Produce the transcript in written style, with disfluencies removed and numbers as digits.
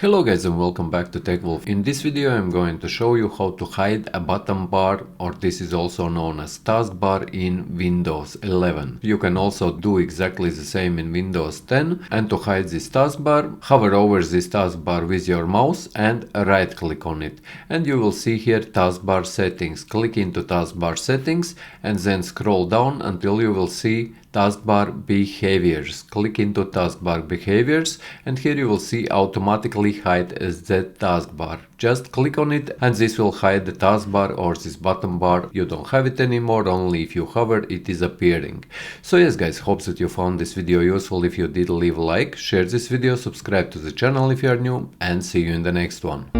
Hello guys and welcome back to TechWolf. In this video I'm going to show you how to hide a button bar, or this is also known as taskbar, in Windows 11. You can also do exactly the same in Windows 10, and to hide this taskbar, hover over this taskbar with your mouse and right click on it. And you will see here Taskbar Settings. Click into Taskbar Settings and then scroll down until you will see Taskbar Behaviors. Click into Taskbar Behaviors and here you will see automatically hide as the taskbar. Just click on it and this will hide the taskbar or this button bar. You don't have it anymore, only if you hover it is appearing. So yes guys, hope that you found this video useful. If you did, leave a like, share this video, subscribe to the channel if you are new, and see you in the next one.